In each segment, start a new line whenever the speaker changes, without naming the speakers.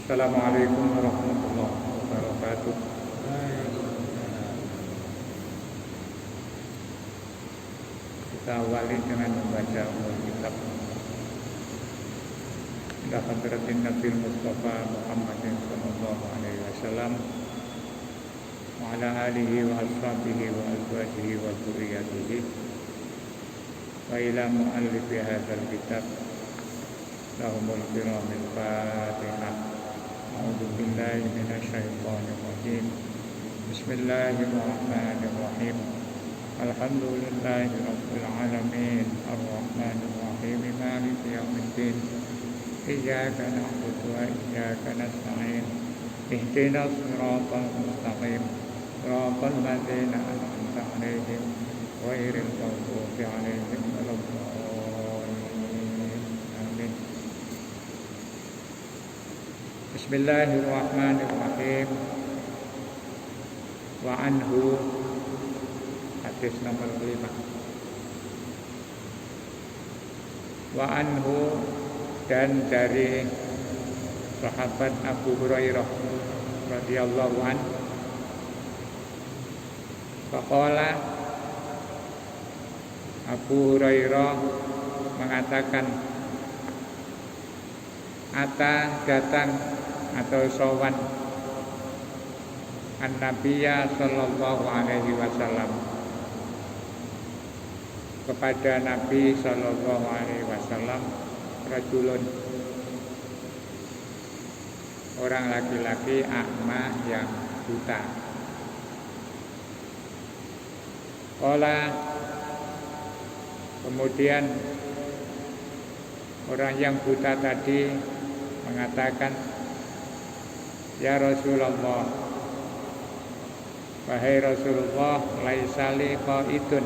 Assalamualaikum warahmatullahi wabarakatuh. Kita awali dengan membaca kitab ila hadratin Nabi Mustafa Muhammadin sallallahu alaihi wasallam wa ala alihi wa ashabihi wa azwajihi wa dzurriyyatihi wa ila muallifi hadzal kitab lahumul kiramil Fatihah. A'udzu billahi minasyaitonir rajim. Bismillahirrahmanirrahim. Alhamdulillahi rabbil alamin. Arrahmanir rahim. Maliki yaumiddin. Iyyaka na'budu wa iyyaka nasta'in. Ihdinas siratal mustaqim. Siratal ladzina an'amta 'alaihim ghairil maghdubi 'alaihim waladdallin. Amin. Bismillahirrahmanirrahim. Wa anhu, hadis nomor 5. Wa anhu, dan dari sahabat Abu Hurairah radhiyallahu anhu, faqala, Abu Hurairah mengatakan, ata, datang atau sowan an-Nabiyya sallallahu alaihi wasallam, kepada Nabi sallallahu alaihi wasallam, rajulun, orang laki-laki, a'ma, yang buta. Qala, kemudian orang yang buta tadi mengatakan, ya Rasulullah, wahai Rasulullah, laisa li qaidun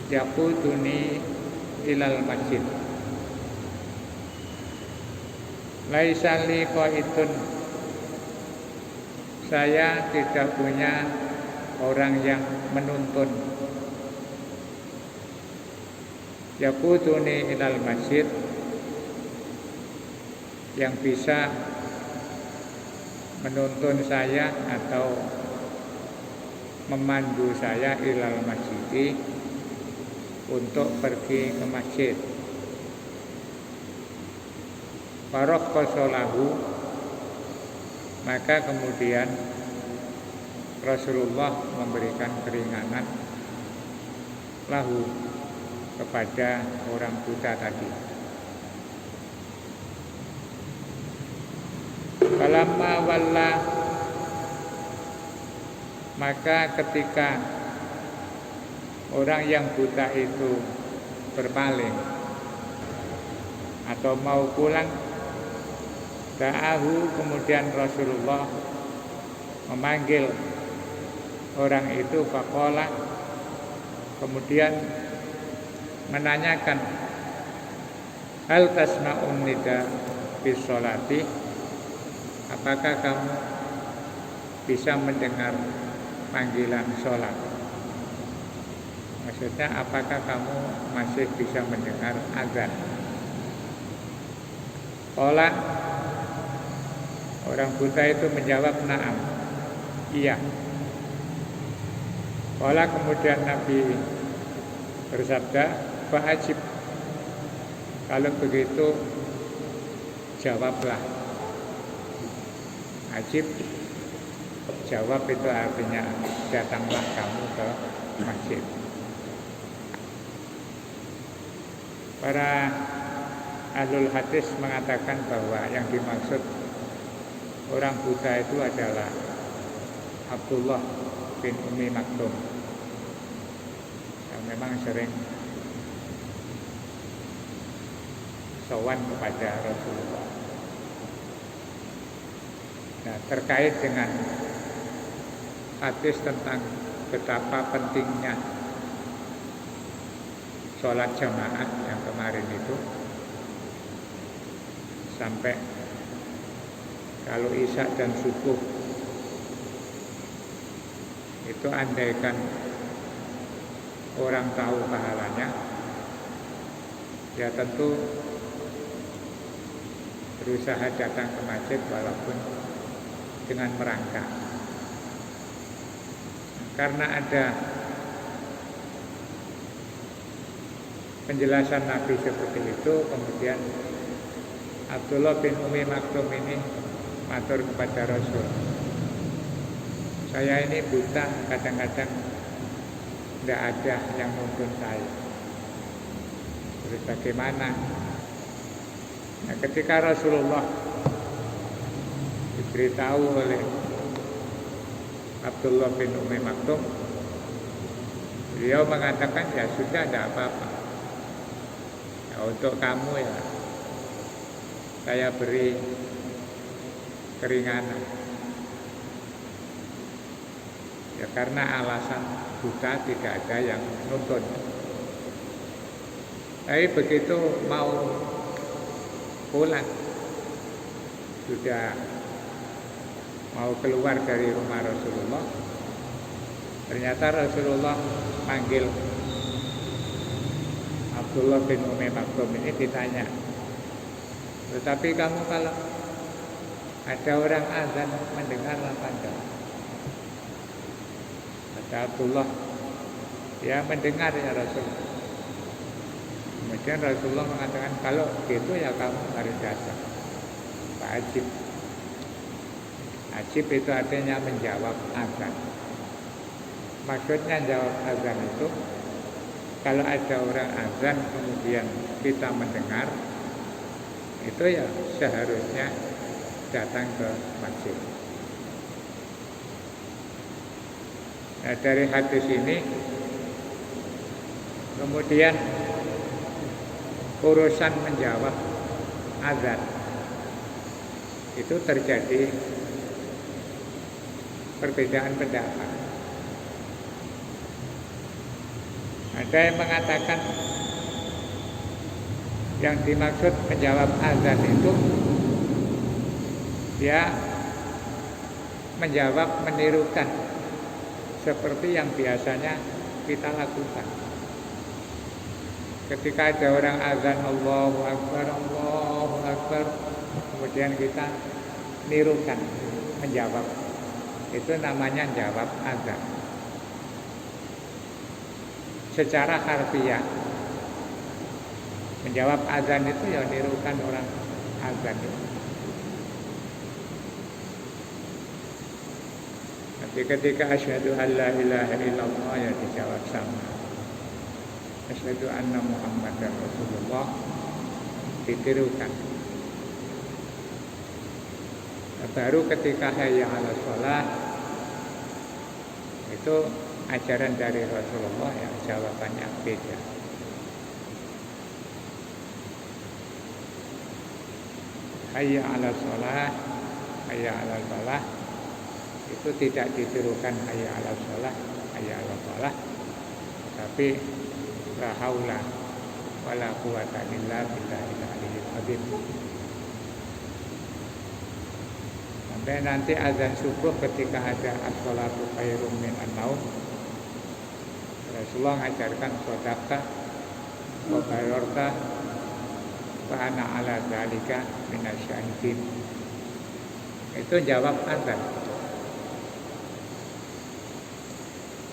yaquduni ilal masjid. Laisa li qaidun, saya tidak punya orang yang menuntun. Yaquduni ilal masjid, yang bisa menuntun saya atau memandu saya ilal masjid, untuk pergi ke masjid. Faroqasolahu, maka kemudian Rasulullah memberikan keringanan lahu, kepada orang buta tadi. Falamma walla, maka ketika orang yang buta itu berpaling atau mau pulang, da'ahu, kemudian Rasulullah memanggil orang itu, faqala, kemudian menanyakan, hal tasma'un nida bis sholati, apakah kamu bisa mendengar panggilan sholat? Maksudnya, apakah kamu masih bisa mendengar azan? Qala, orang buta itu menjawab, na'am, iya. Qala, kemudian Nabi bersabda, fa'ajib, kalau begitu jawablah. Ajib, jawab itu artinya datanglah kamu ke masjid. Para ahlul hadis mengatakan bahwa yang dimaksud orang buta itu adalah Abdullah bin Ummi Maktum, yang memang sering sowan kepada Rasulullah. Nah, terkait dengan hadis tentang betapa pentingnya sholat jamaah yang kemarin itu, sampai kalau isya dan subuh itu andaikan orang tahu pahalanya, ya tentu berusaha datang ke masjid walaupun dengan merangkak. Karena ada penjelasan Nabi seperti itu, kemudian Abdullah bin Umi Maktum ini matur kepada Rasul, saya ini buta, kadang-kadang tidak ada yang nuntun saya. Terus bagaimana? Nah, ketika Rasulullah diberitahu oleh Abdullah bin Umi Maktum, beliau mengatakan, ya sudah, tidak apa-apa. Ya, untuk kamu ya saya beri keringanan. Ya karena alasan buta tidak ada yang nuntun. Tapi begitu mau pulang, sudah mau keluar dari rumah Rasulullah, ternyata Rasulullah panggil Abdullah bin Umi Maktum ini, ditanya, tetapi kamu kalau ada orang azan mendengar apa enggak? Kata Abdullah, ya mendengar ya Rasul. Kemudian Rasulullah mengatakan, kalau gitu ya kamu harus datang. Wajib. Wajib itu artinya menjawab azan. Maksudnya jawab azan itu, kalau ada orang azan kemudian kita mendengar, itu ya seharusnya datang ke masjid. Nah, dari hadis ini kemudian urusan menjawab azan itu terjadi perbedaan pendapat. Ada yang mengatakan yang dimaksud menjawab azan itu dia menjawab, menirukan seperti yang biasanya kita lakukan. Ketika ada orang azan Allahu Akbar, kemudian kita nirukan, menjawab. Itu namanya jawab azan. Secara harfiah, menjawab azan itu ya nirukan orang azan itu. Tapi ketika asyhadu an la ilaha illallah ya dijawab sama. Asyhadu anna Muhammadar Rasulullah ditirukan. Baru ketika hayya 'alas shalah itu ajaran dari Rasulullah ya jawabannya beda. Hayya 'alas shalah, hayya 'alal falah itu tidak ditirukan hayya 'alas shalah, hayya 'alal falah, tapi la haula wala quwata illa billahil aliyyil azim. Sampai nanti azan subuh ketika ada as-shalatu khairum minan naum, Rasulullah mengajarkan shadaqah wa bararta wa ana ala dzalika minasyahidin. Itu jawab azan.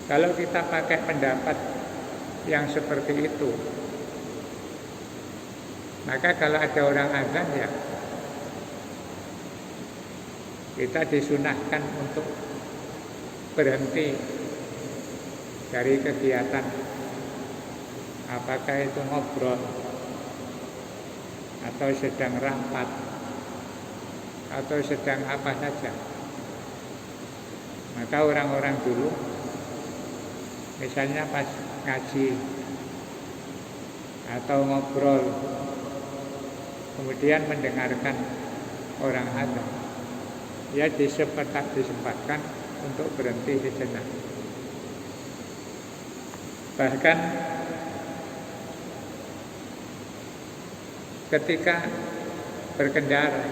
Kalau kita pakai pendapat yang seperti itu, maka kalau ada orang azan ya kita disunahkan untuk berhenti dari kegiatan, apakah itu ngobrol atau sedang rapat atau sedang apa saja. Maka orang-orang dulu misalnya pas ngaji atau ngobrol kemudian mendengarkan orang azan, ya disempatkan untuk berhenti sejenak. Bahkan ketika berkendara,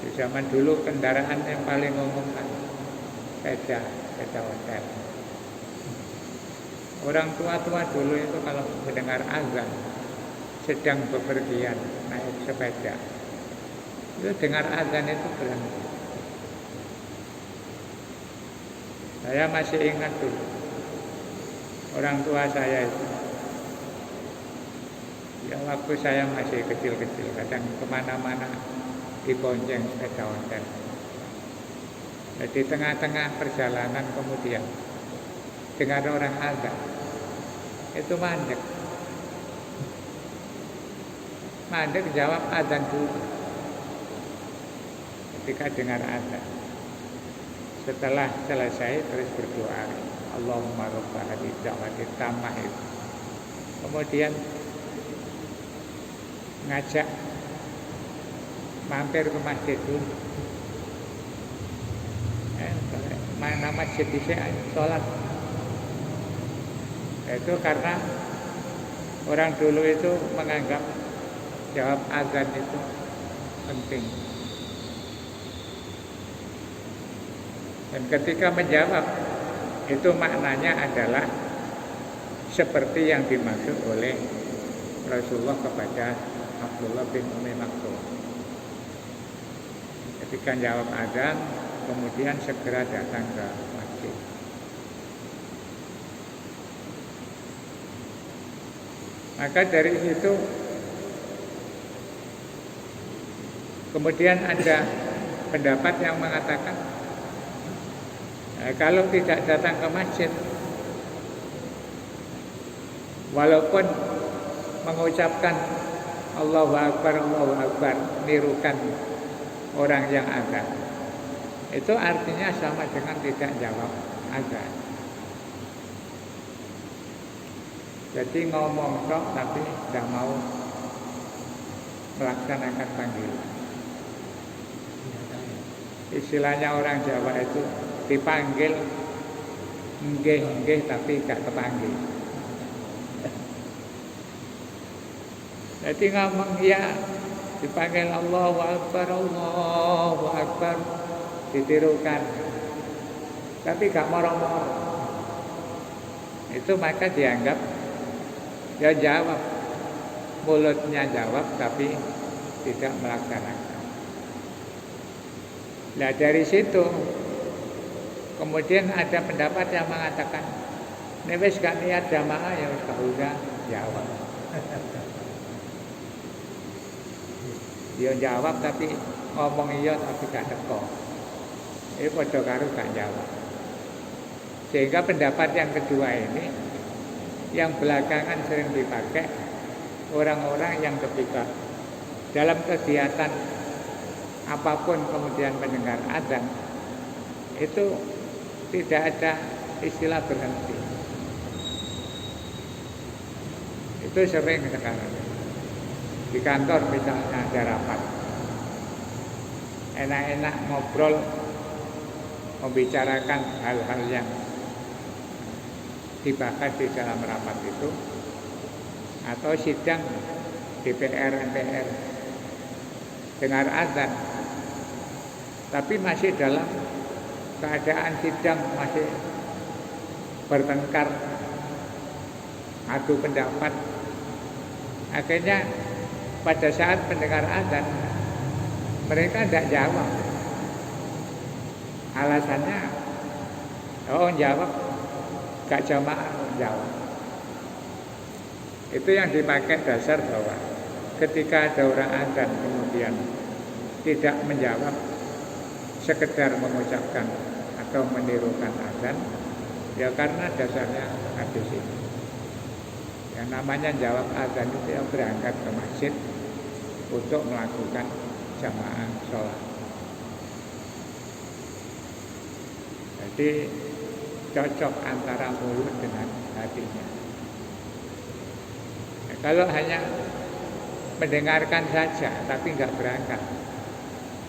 di zaman dulu kendaraan yang paling umum kan sepeda hotel. Orang tua-tua dulu itu kalau mendengar azan sedang bepergian naik sepeda, Itu dengar azan itu berhenti. Saya masih ingat dulu orang tua saya itu. Ya waktu saya masih kecil-kecil, kadang kemana-mana dibonceng sepeda ontel. Di tengah-tengah perjalanan kemudian dengar orang azan, itu mandek. Mandek jawab azan dulu. Ketika dengar azan, setelah selesai terus berdoa, Allahumma rabb hadhihi da'wati tammah itu. Kemudian ngajak mampir ke masjid dulu. Mana masjid di sini sholat. Itu karena orang dulu itu menganggap jawab azan itu penting. Dan ketika menjawab, itu maknanya adalah seperti yang dimaksud oleh Rasulullah kepada Abdullah bin Ummi Maktum. Ketika jawab azan, kemudian segera datang ke masjid. Maka dari situ kemudian ada pendapat yang mengatakan kalau tidak datang ke masjid, walaupun mengucapkan Allahu Akbar, nirukan orang yang azan, itu artinya sama dengan tidak jawab azan. Jadi ngomong tok tapi tidak mau melaksanakan panggilan. Istilahnya orang Jawa itu dipanggil nggih tapi gak kepanggil. Jadi ngomong ya dipanggil Allahu Akbar, ditirukan, tapi gak moro-moro. Itu maka dianggap ya jawab, mulutnya jawab tapi tidak melaksanakan. Nah dari situ kemudian ada pendapat yang mengatakan nek wis gak niat jamaah ya wis gak usah jawab. Dia jawab tapi ngomong iya tapi gak teko. Ini padha karo gak jawab. Sehingga pendapat yang kedua ini yang belakangan sering dipakai orang-orang yang ketika dalam kegiatan apapun kemudian mendengar azan itu tidak ada istilah berhenti. Itu sering sekarang. Di kantor misalnya ada rapat, enak-enak ngobrol, membicarakan hal-hal yang dibahas di dalam rapat itu, atau sidang DPR, MPR, dengar azan, tapi masih dalam keadaan sidang, masih bertengkar, adu pendapat. Akhirnya pada saat mendengar azan mereka tidak jawab. Alasannya, oh jawab gak jamaah, jawab. Itu yang dipakai dasar bahwa ketika ada orang azan kemudian tidak menjawab, sekedar mengucapkan atau menirukan azan, ya karena dasarnya hadis ini. Yang namanya jawab azan itu yang berangkat ke masjid untuk melakukan jamaah sholat. Jadi cocok antara mulut dengan hatinya. Nah, kalau hanya mendengarkan saja tapi nggak berangkat,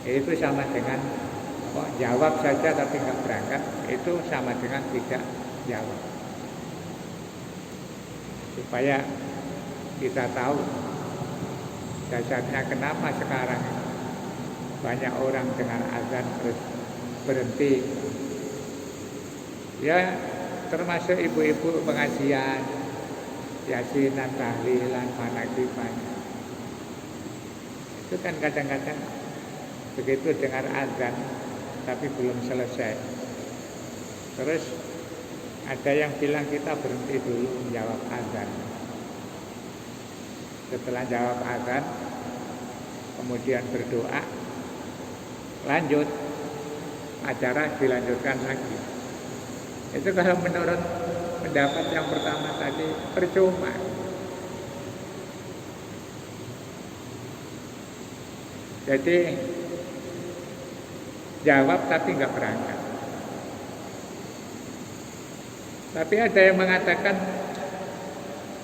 itu sama dengan jawab saja tapi nggak berangkat, itu sama dengan tidak jawab. Supaya kita tahu dasarnya kenapa sekarang banyak orang dengar azan terus berhenti. Ya termasuk ibu-ibu pengajian, yasinan, tahlilan, manakiban. Itu kan kadang-kadang begitu dengar azan tapi belum selesai. Terus ada yang bilang kita berhenti dulu menjawab azan. Setelah jawab azan, kemudian berdoa, lanjut, acara dilanjutkan lagi. Itu kalau menurut pendapat yang pertama tadi percuma. Jadi jawab tapi nggak berangkat. Tapi ada yang mengatakan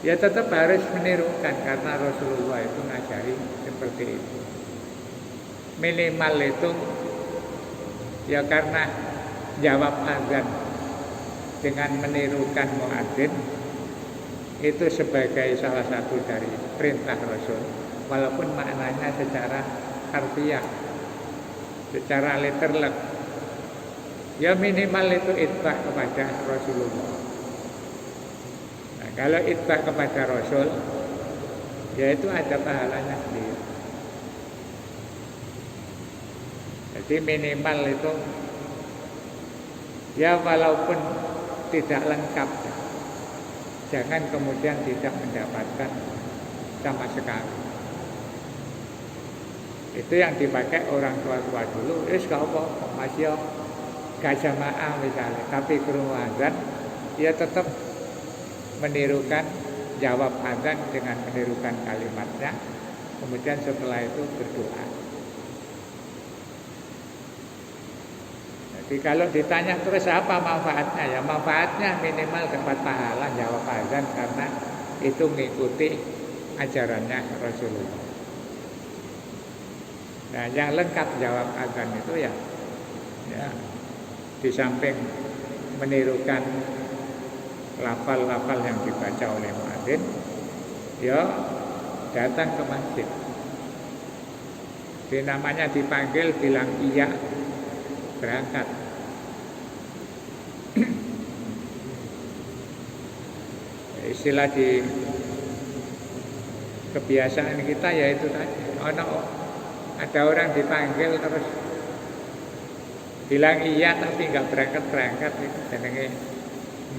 ya tetap harus menirukan karena Rasulullah itu ngajari seperti itu. Minimal itu ya karena jawab azan dengan menirukan muadzin itu sebagai salah satu dari perintah Rasul, walaupun maknanya secara harfiah, secara literal, ya minimal itu itba kepada Rasulullah. Nah, kalau itba kepada Rasul, ya itu ada pahalanya sendiri. Jadi minimal itu ya walaupun tidak lengkap, jangan kemudian tidak mendapatkan sama sekali. Itu yang dipakai orang tua-tua dulu. Gak apa-apa, masih gak jamaah misalnya, tapi krungu azan, dia tetap menirukan jawab azan dengan menirukan kalimatnya. Kemudian setelah itu berdoa. Jadi kalau ditanya terus apa manfaatnya, ya manfaatnya minimal dapat pahala jawab azan karena itu mengikuti ajarannya Rasulullah. Nah, yang lengkap jawab azan itu ya di samping menirukan lafal-lafal yang dibaca oleh muadzin, ya datang ke masjid. Jadi namanya dipanggil, bilang iya, berangkat. Istilah di kebiasaan kita yaitu tadi, ada orang dipanggil terus bilang iya tapi nggak berangkat itu jenenge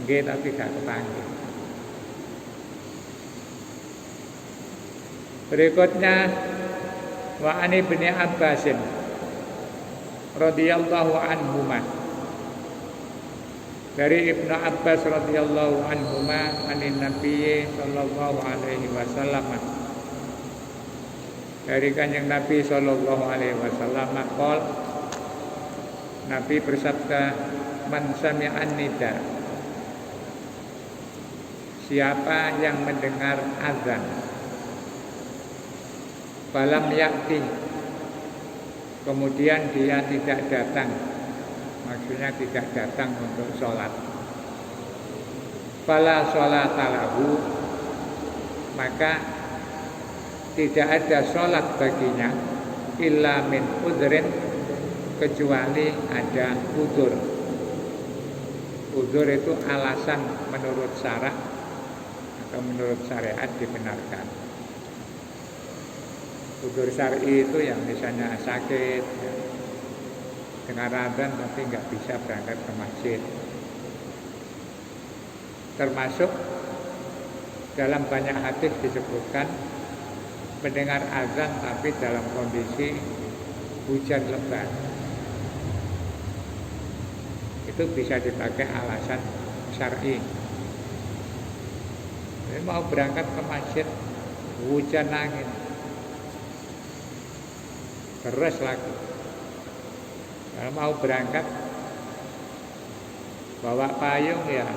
nggih tapi nggak kepanggil. Berikutnya wa ani bin Abbasin radhiyallahu anhuma, dari Ibnu Abbas radhiyallahu anhuma anin Nabi sallallahu alaihi wasallam, dari kanjeng Nabi sallallahu alaihi wasallam qol, Nabi bersabda, man sami'an nida, siapa yang mendengar azan, falam yakti, kemudian dia tidak datang, maksudnya tidak datang untuk sholat, fala sholata lahu, maka tidak ada sholat baginya, illa min udhrin, kecuali ada udzur. Udzur itu alasan menurut syara atau menurut syariat dibenarkan. Udzur syar'i itu yang misalnya sakit, dengar azan tapi nggak bisa berangkat ke masjid. Termasuk dalam banyak hadis disebutkan mendengar azan tapi dalam kondisi hujan lebat. Itu bisa dipakai alasan syar'i. Jadi mau berangkat ke masjid, hujan angin, terus lagi. Kalau mau berangkat bawa payung ya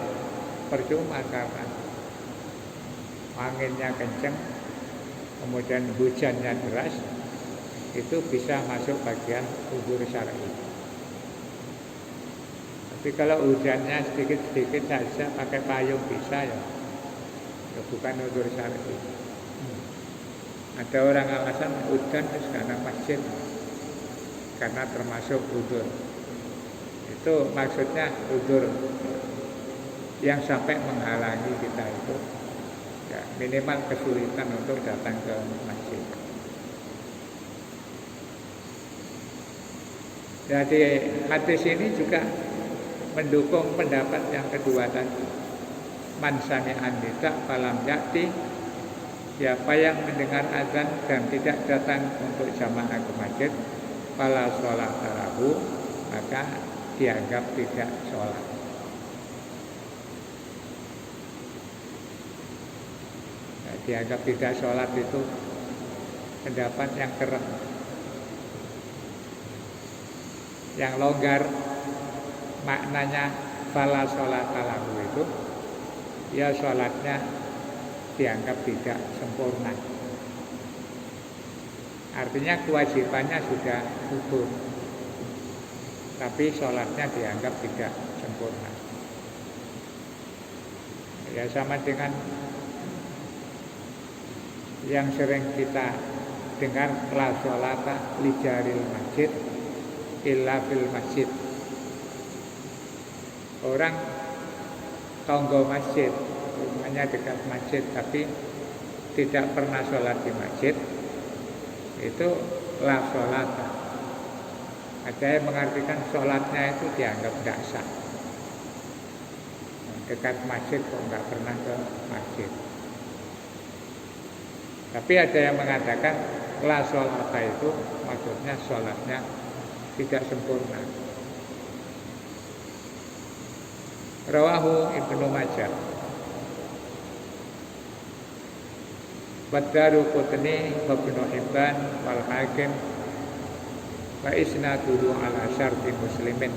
percuma karena anginnya kenceng, kemudian hujannya deras, itu bisa masuk bagian udzur syar'i. Tapi kalau hujannya sedikit-sedikit saja pakai payung bisa ya bukan udzur syar'i. Ada orang alasan hujan karena masjid, karena termasuk udzur. Itu maksudnya udzur yang sampai menghalangi kita itu ya, minimal kesulitan untuk datang ke masjid. Jadi hadis ini juga mendukung pendapat yang kedua tadi. Man sami'an nida falam ya'ti, siapa yang mendengar azan dan tidak datang untuk jamaah ke masjid, fala sholata lahu, maka dianggap tidak sholat. Nah, dianggap tidak sholat itu pendapat yang keren. Yang longgar maknanya fala sholata lahu itu ya sholatnya dianggap tidak sempurna. Artinya kewajibannya sudah gugur, tapi sholatnya dianggap tidak sempurna. Ya sama dengan yang sering kita dengar, la sholata li jaril masjid illa fil masjid. Orang tonggo masjid, rumahnya dekat masjid tapi tidak pernah sholat di masjid, itu la sholata. Ada yang mengartikan sholatnya itu dianggap tidak sah. Dekat masjid kok nggak pernah ke masjid. Tapi ada yang mengatakan la sholata itu maksudnya sholatnya tidak sempurna. Rawahu Ibnu Majah wa Daruqutni wa Ibnu Hibban wal Hakim wa isnaduhu ala syarti Muslimin.